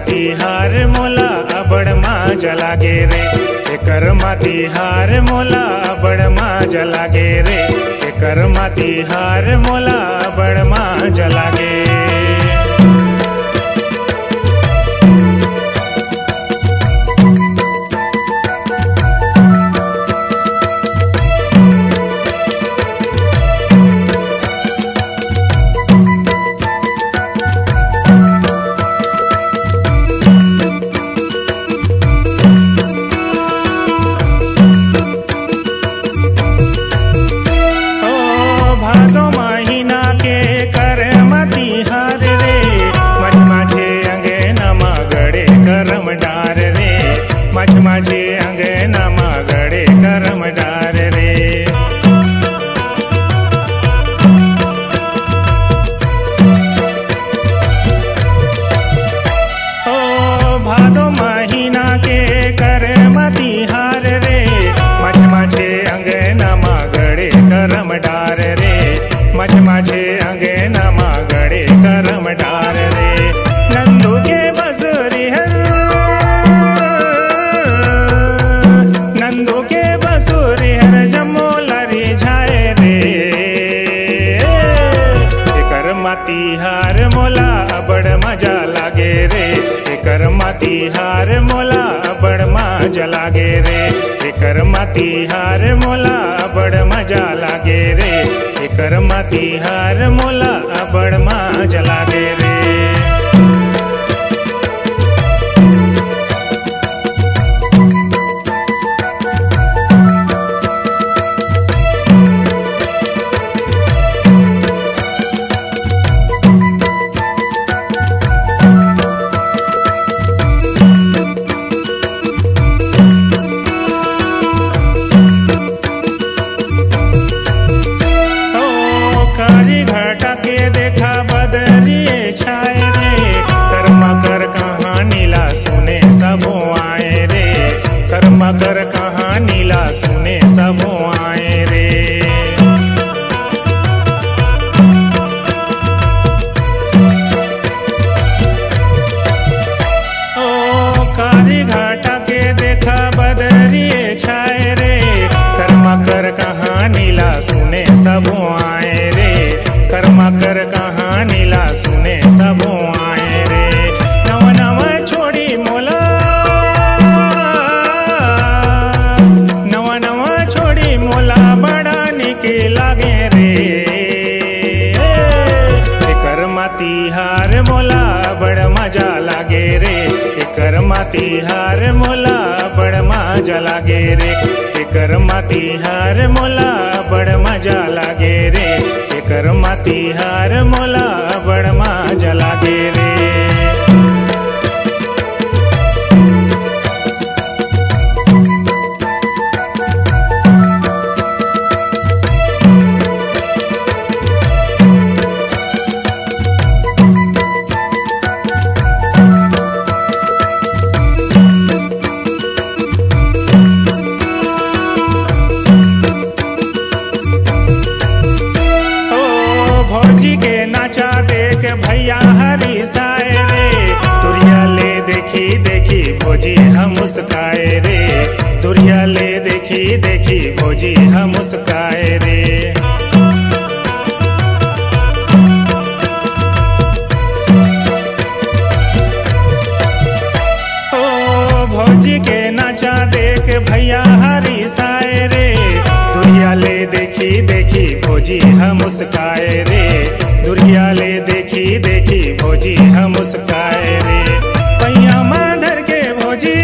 माती हार मोला अबड़ मजा लागे रे, एकर माती हार मोला अबड़ मजा लागे रे, एकर माती हार मोला अबड़ मजा लागे। भादो महीना के कर मती हार रे, मझ माझे अंगना मा गड़े करम डार रे, मझ माझे अंगना मा गड़े करम डार रे। ओ भादो महीना के कर मती हार रे, मझ माझे अंगना मा गड़े करम डार रे, मझ माझे अंगना मा गड़े करम डार रे। नंदू के बसुरी हर, नंदू के बसुरी हर जमो लरी झाए रे, एकर माती हार मोला अबड़ मजा लागे रे, एकर माती हार मोला अबड़ मजा लागे रे, एकर माती हार मोला अबड़ मजा लागे रे, एकर माती हार मोला अबड़ मजा लागे रे। कारी घटा के देखा बदरिए छाए रे, कर्मा कर कहाँ नीला सुने सबो आए रे, कर्मा कर कहाँ नीला सुने सबो आए रे। ओ कारी घटा के देखा बदरिए छाए रे, कर्मा कर कहाँ नीला सुने सबो आए रे, कर्मा कर कहाँ नीला सुने सबो आए रे। नव नव छोड़ी मोला, नव नव छोड़ी मोला बड़ा निके लागे रे, एकर माती हार मोला बड़ मजा लागे रे, एकर माती हार मोला बड़ मजा लागे रे, एकर माती हार मोला बड़ मजा लागे रे, एकर माती हार मोला बड़ मजा लागे रे। भौजी के नाचा देख भैया हरी साए रे, दुरिया ले देखी देखी भौजी हम मुस्काए रे, दुरिया ले देखी देखी भौजी हम मुस्काए रे। ओ भौजी के नाचा देख भैया हरी साए रे, दुरिया ले देखी देखी भौजी हम मुस्काए रे, दुरिया ले देखी देखी भौजी हम मुस्काए रे। भैया माधर के भौजी,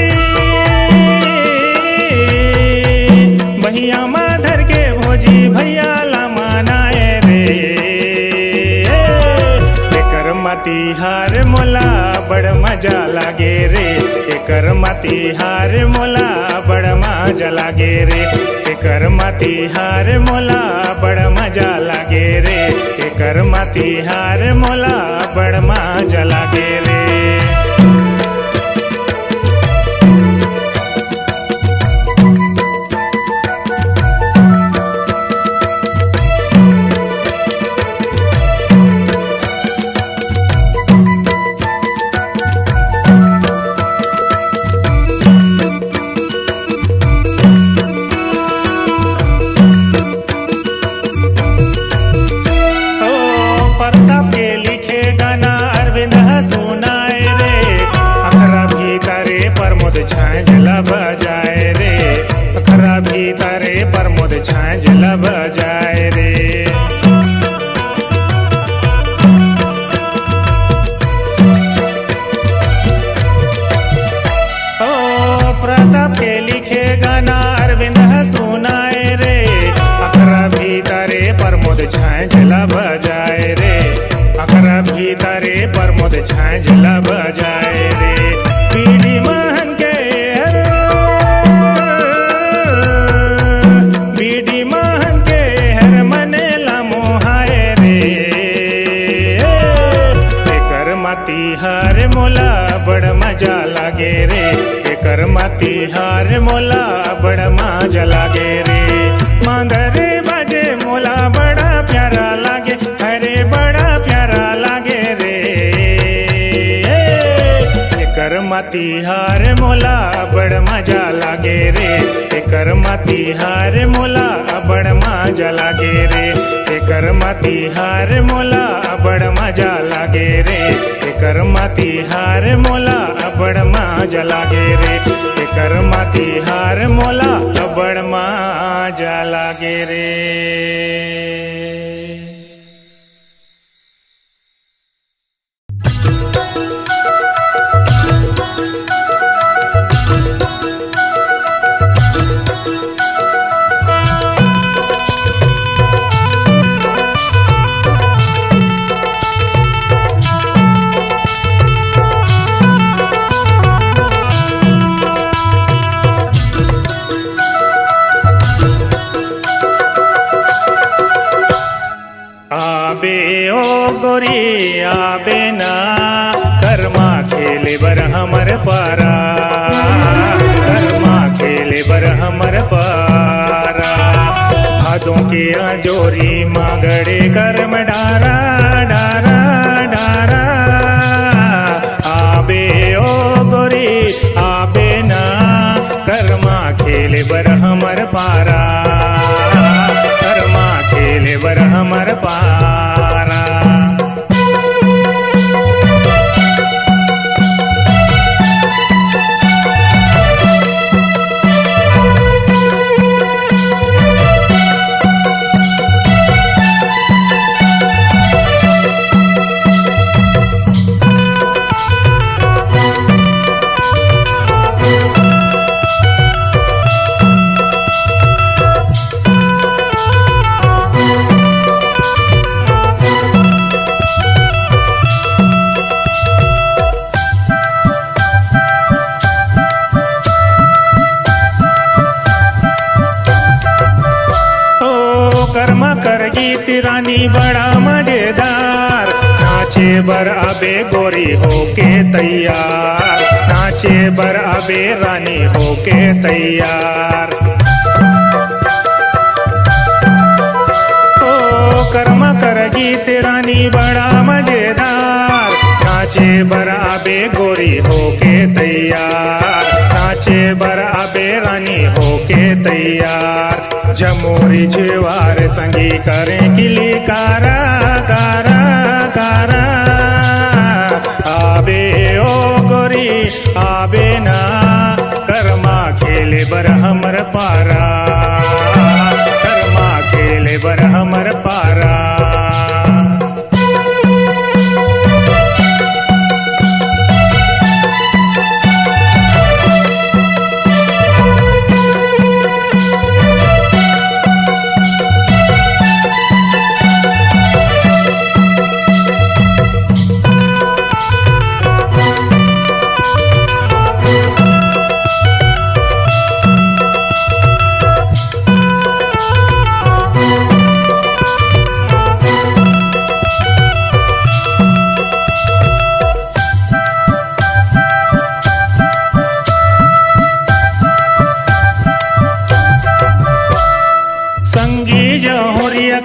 भैया माधर के भौजी भैया ला मनाए रे, एकर माती हार मोला बड़ मजा लागे रे, एकर माती हार मोला बड़ मजा लागे रे, एकर माती हार मोला बड़ मजा लागे रे, एकर माती हार मोला बड़ मजा लागे रे। झांझला बजाए रे। प्रताप के लिखे गाना अरविंद सुनाए रे। अखरा भीतरे प्रमोद झांझला बजाए रे। अखरा भीतरे प्रमोद झांझला बजाए रे। बीडी महन के बीडी महन के हर मने लमोहाए रे। एकर माती हार मोला बड़ मजा लागे रे। एकर माती हार मोला बड़ मजा लागे रे। मांदरे बाजे मोला बड़ा प्यारा लागे। अरे बड़ा प्यारा लागे रे। एकर माती हार मोला बड़ मजा लागे रे। एकर माती हार मोला बड़ मजा लागे रे। एकर माती हार मोला बड़ मजा लागे रे। एकर माती हार मोला बड़ मजा लागे रे। एकर माती हार मोला बड़ मजा लागे रे। आबे ओ गोरी आबे ना कर्मा खेले बर हमर पारा। कर्मा खेले बर हमर पारा। भादों के अजोरी मागड़े कर्म डारा डारा डारा। आबे ओ गोरी आबे ना कर्मा खेले बर हमर पारा। कर्मा खेले बर हमर पारा। कर्मा कर गीत रानी बड़ा मजेदार। नाचे बर अबे गोरी होके तैयार। नाचे बर अबे रानी होके तैयार। ओ कर्मा कर गीत रानी बड़ा मजेदार। नाचे बर अबे गोरी होके तैयार। नाचे बर अबे रानी होके तैयार। जमोरी जेवार संगी करें किली कारा कारा कारा। आबे ओ गोरी आबे ना कर्मा खेले बर हमर पारा। कर्मा खेले बर हमर पारा।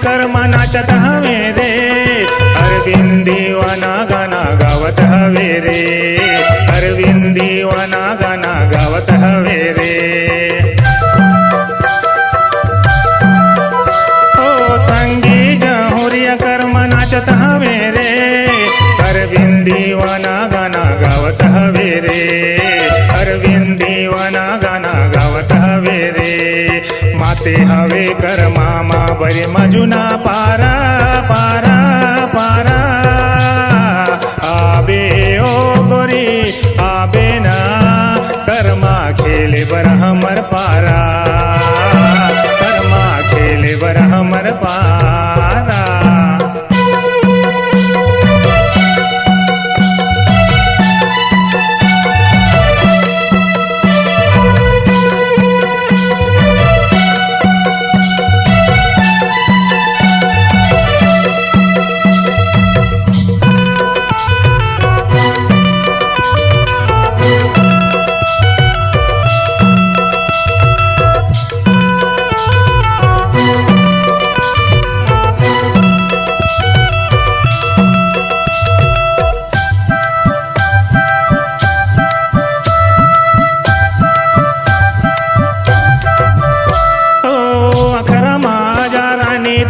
कर्मा नाचत हवे रे। अरविंद दीवाना गाना गावत हवे रे। अरविंद दीवाना गाना गावत हवे रे। ओ संगी जहुरिया कर्मा नाचत हवे रे। अरविंद दीवाना गाना गावत हवे रे। अरविंद दीवाना गाना गावत हवे रे। आते हवे कर्मा मा बरे मजुना पारा पारा पारा आबे ओ गोरी आबे ना कर्मा खेले बर हमर पारा कर्मा खेले बर हमर पारा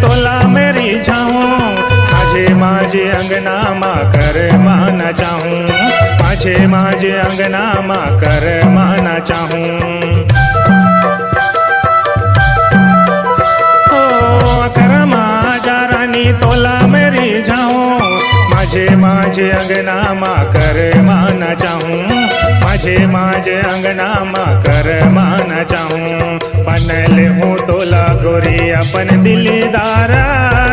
तोला मेरी जाऊं माझे माझे अंगना मा कर माना चाहूं माझे माझे अंगना मा कर माना चाहूं ओ करमा जा रानी तोला मेरी जाऊं माझे माझे अंगना मा कर माना चाहूं माझे माझे अंगना मा कर माना चाहूं बनल हूँ तोला गोरी अपन दिली दारा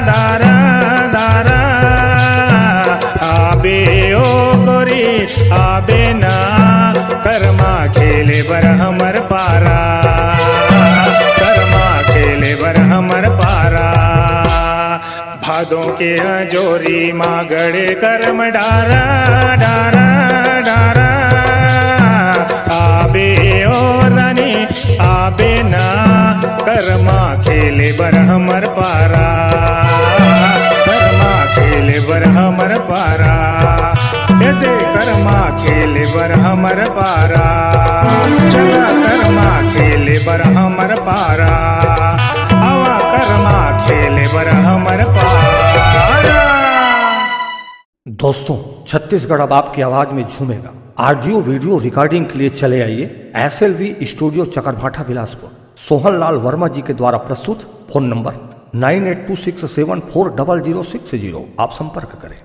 दारा दारा आबे ओ गोरी आबे ना कर्मा खेले बर हमर पारा कर्मा खेले बर हमर पारा भादों के जोरी माँ गड़े कर्म डारा डारा डारा आबे ओ रानी आबे ना कर्मा खेले बर हमर पारा कर्मा खेले बर हमर पारा दे कर्मा खेले बर हमर पारा चला कर्मा खेले बर हमर पारा आवा कर्मा खेले बर हमर पारा। दोस्तों, छत्तीसगढ़ अब आपकी आवाज में झूमेगा। ऑडियो वीडियो रिकॉर्डिंग के लिए चले आइए SLV स्टूडियो चकरभाठा बिलासपुर। सोहन लाल वर्मा जी के द्वारा प्रस्तुत। Phone number 9826740060। आप संपर्क करें।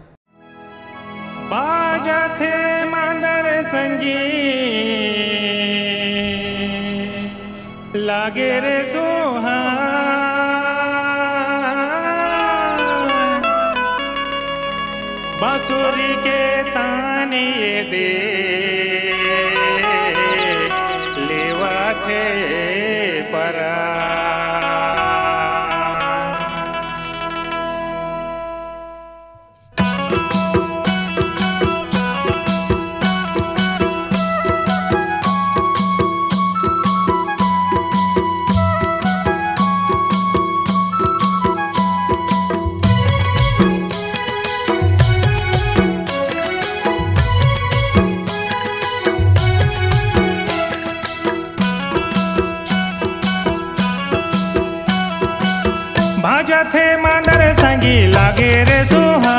बाजा थे मांदर संगी लागे रे सोहा बांसुरी के ताने दे लेवा थे परा भाजा थे मांदर संगी लागे रे सुहान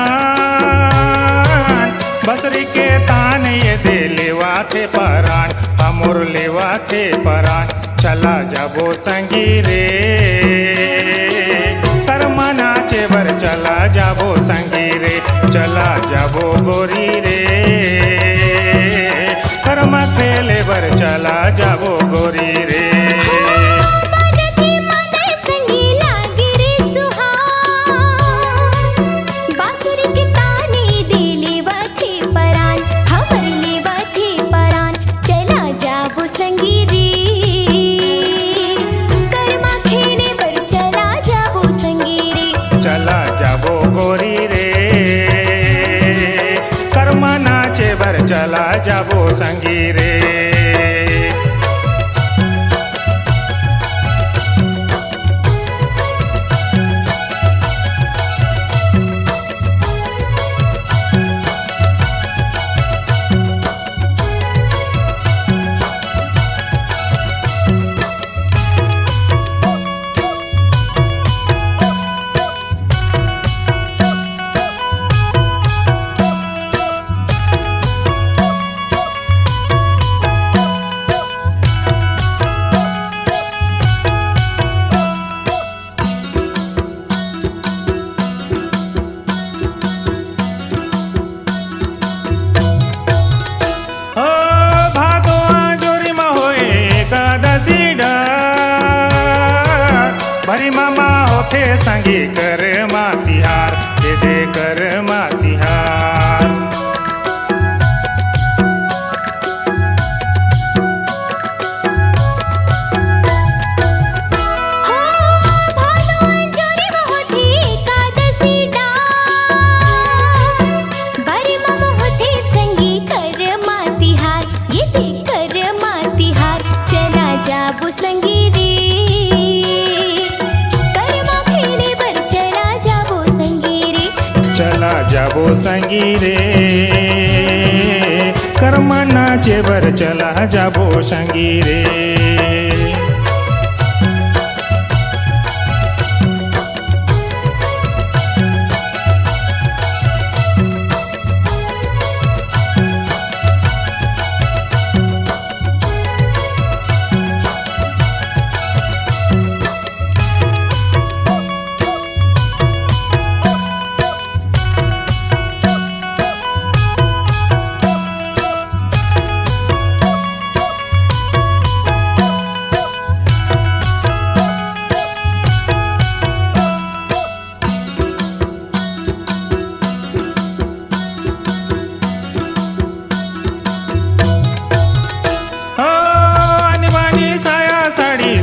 बसरी के तान ये दे लेवा थे परान हमोर लेवा थे परान चला जाबो संगी रे कर्मा नाचे बर चला जाबो संगी रे चला जाबो गोरी रे कर्मा खेले बर चला जाबो गोरी रे मोठे संगी कर मातिहार, दे दे कर मातिहार। चला जाबो संगी रे कर्मनाचे बर, चला जाबो संगी रे।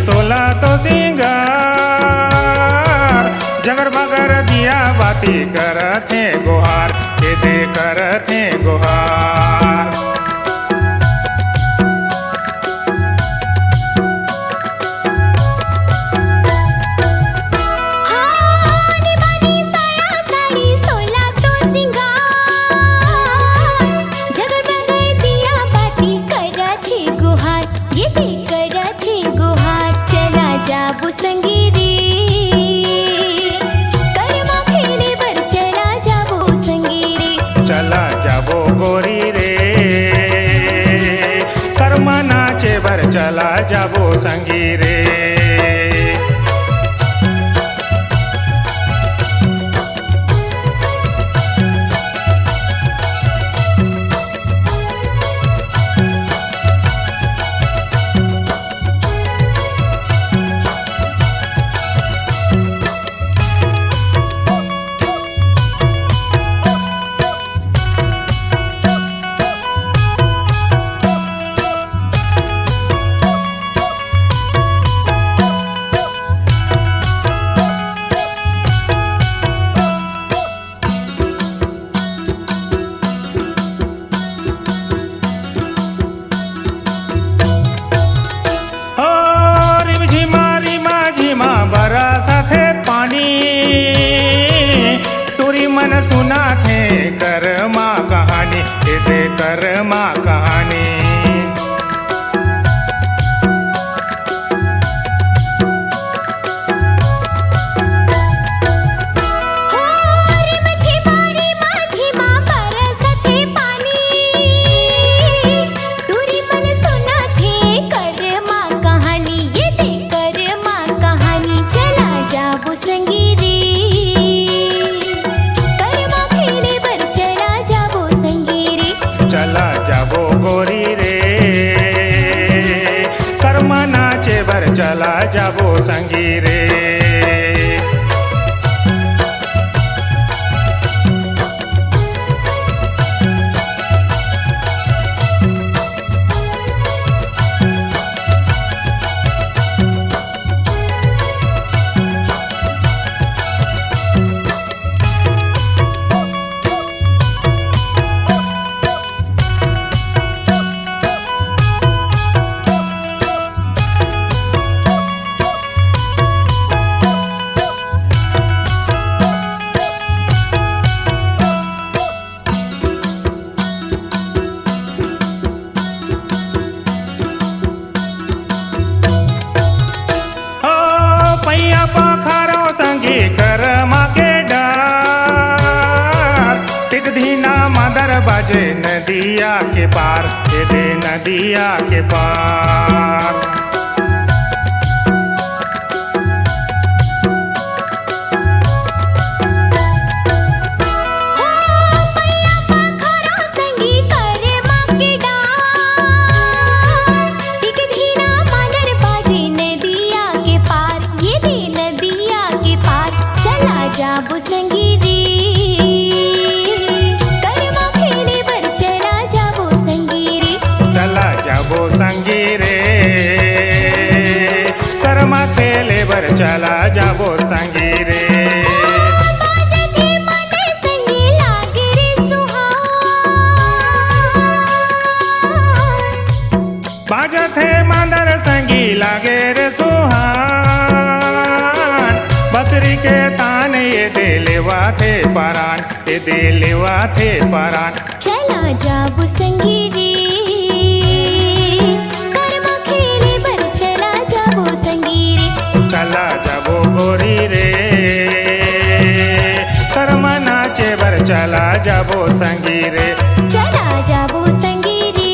सोला तो सिंगार जगर मगर दिया बाती करथे गोहार, दे दे करथे गोहार। चला जाबो गोरी रे कर्मनाचे बर, चला जाबो संगी रे। मन सुना थे कर्मा कहानी, दे दे कर्मा कहानी। चला जाबो गोरी रे कर्मनाचे बर, चला जाबो संगी रे। पैया पाखारो संगी कर्मा के डार, टिक धीना मदर बाजे नदिया के पार, दे दे नदिया के पार। के पार जाबो संगी रे, करमा खेले बर चला जाबो संगी रे। चला जाबो संगी रे, करमा खेले बर चला जाबो संगी रे। बाजत है मांदर संगी लागे रे सुहान, बसरी के तान ये दिलवा थे परान, ये दिलवा थे परान। चला जाबो संगी रे, करमा खेले बर चला जाबो संगी रे। चला जाबो गोरी रे, करमा नाचे बर चला जाबो संगी रे। चला जाबो संगी रे,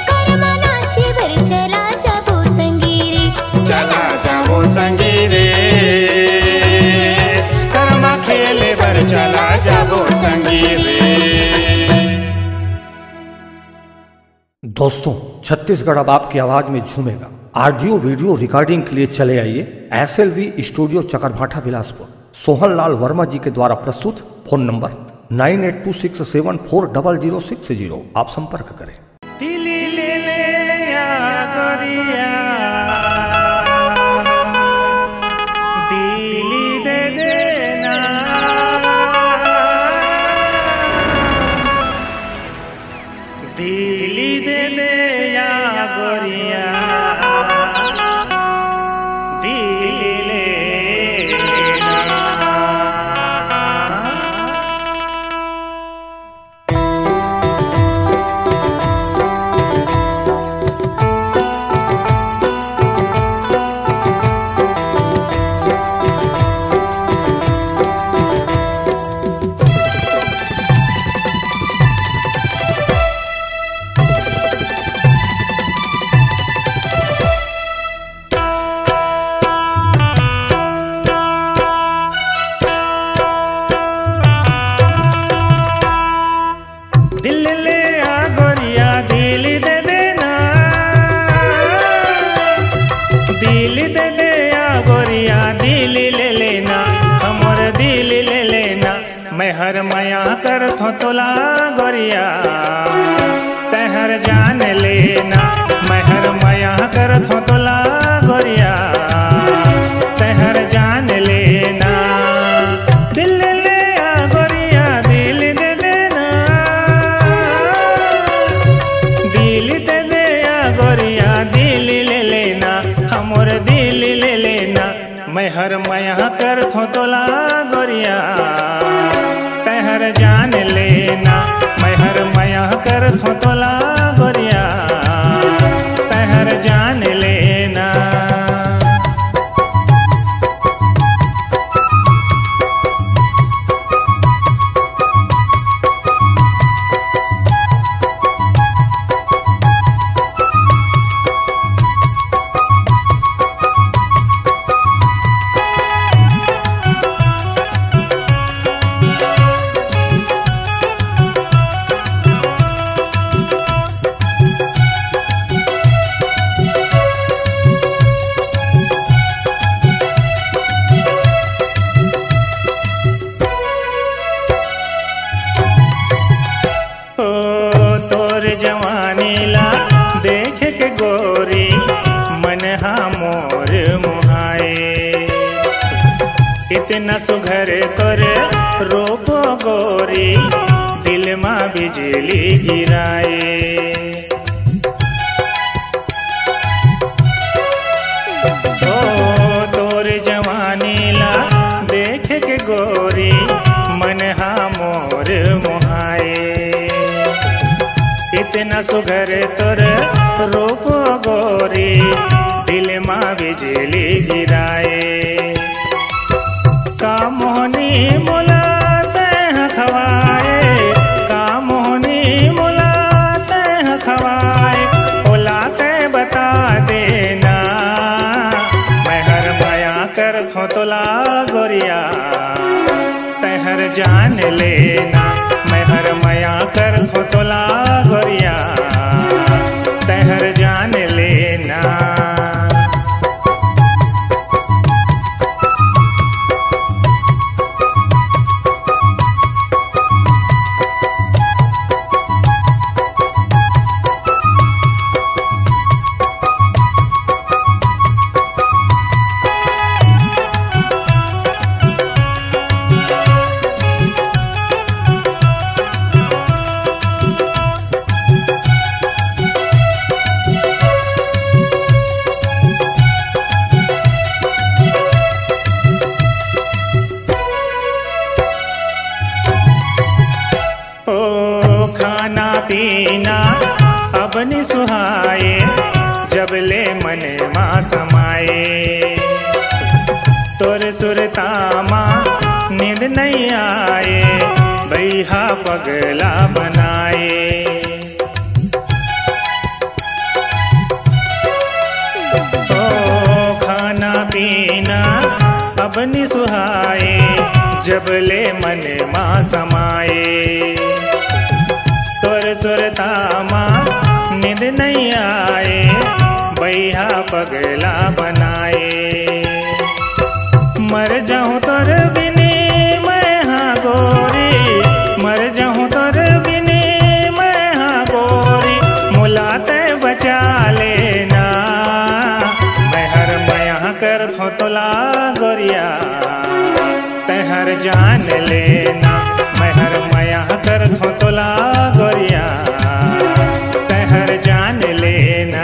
करमा नाचे बर चला जाबो संगी रे। चला जाबो संगी रे, करमा खेले बर चला जाबो संगी रे। दोस्तों, छत्तीसगढ़ अब आपकी आवाज में झूमेगा। ऑडियो वीडियो रिकॉर्डिंग के लिए चले आइए SLV स्टूडियो चकरभाठा बिलासपुर। सोहनलाल वर्मा जी के द्वारा प्रस्तुत। Phone number 9826740060। आप संपर्क करें। दिली ले ले या गोरिया, दिली दे देना, दिली दे दे या गोरिया, दिली ले लेना। दिल ले आ गोरिया, दिल दे देना, दिल दे दे आ गोरिया, दिल ले लेना, हमर दिल ले लेना। मैं हर मया कर थो तोला गोरिया, तहर जान लेना। मैं हर मया कर थो तोला गोरिया, तहर जान लेना। दिल ले आ गोरिया, दिल दे देना, दिल दे दे आ गोरिया, दिल ले लेना, हमर दिल ले लेना। मैं हर मया कर थो तोला गोरिया, तहर जान लेना। मैं हर मया कर थो तोला गोरिया, तहर जान लेना। ओ तोर जवानी ला देख के गोरी, मन हा मोर मुहाए। इतना सुघर तोर रूप गोरी, दिल मा बिजली गिराए। ओ तोर जवानी ला देख के गोरी, मन हा मोर मुहाए। इतना सुघर तोर रूप गोरी, दिल मा बिजली गिराए। का मोहनी मुलाते खवाए, का मोहनी मुलाते खवाए, ओलाते बता देना। मैं हर माया कर थो तोला गोरिया, तहर जान लेना। मैं हर माया कर थो तोला गोरिया, तहर जान लेना। तोर सुरतामा नींद नहीं आए, भैया पगला बनाए। ओ खाना पीना अब नि सुहाए, जब ले मन माँ समाए। तोर सुरतामा नींद नहीं आए, भैया पगला बनाए। मर जाऊं तोर बिने मैं हाँ गोरी, मर जाऊं तोर बिने मैं हाँ गोरी, मुलाते बचा लेना। मैं हर मया कर थो तोला गोरिया, तहर जान लेना। मैं हर मया कर थो तोला गोरिया, तहर जान लेना।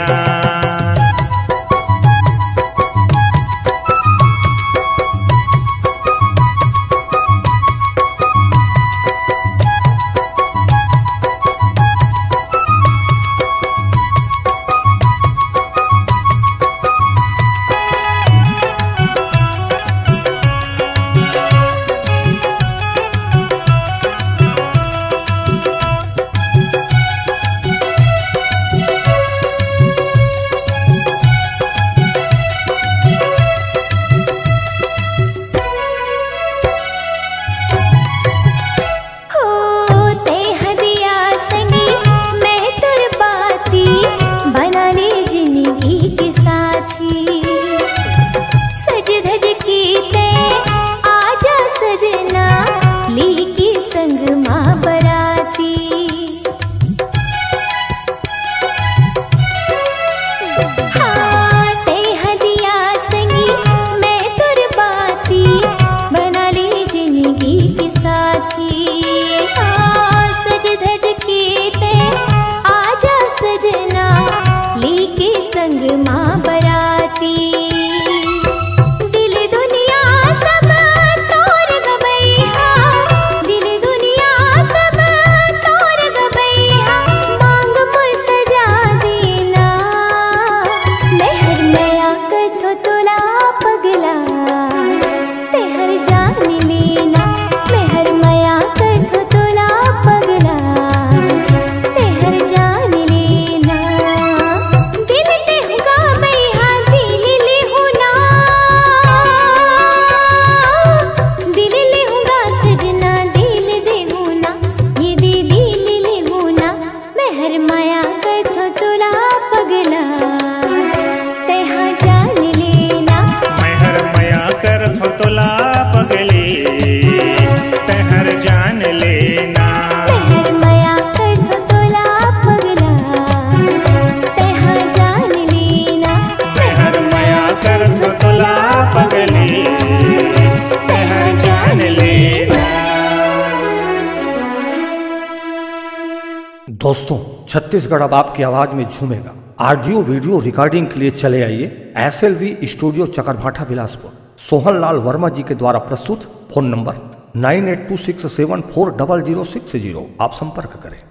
दोस्तों, छत्तीसगढ़ अब आपकी आवाज में झूमेगा। ऑडियो वीडियो रिकॉर्डिंग के लिए चले आइए SLV स्टूडियो चकरभाठा बिलासपुर। सोहन लाल वर्मा जी के द्वारा प्रस्तुत। Phone number 9826740060। आप संपर्क करें।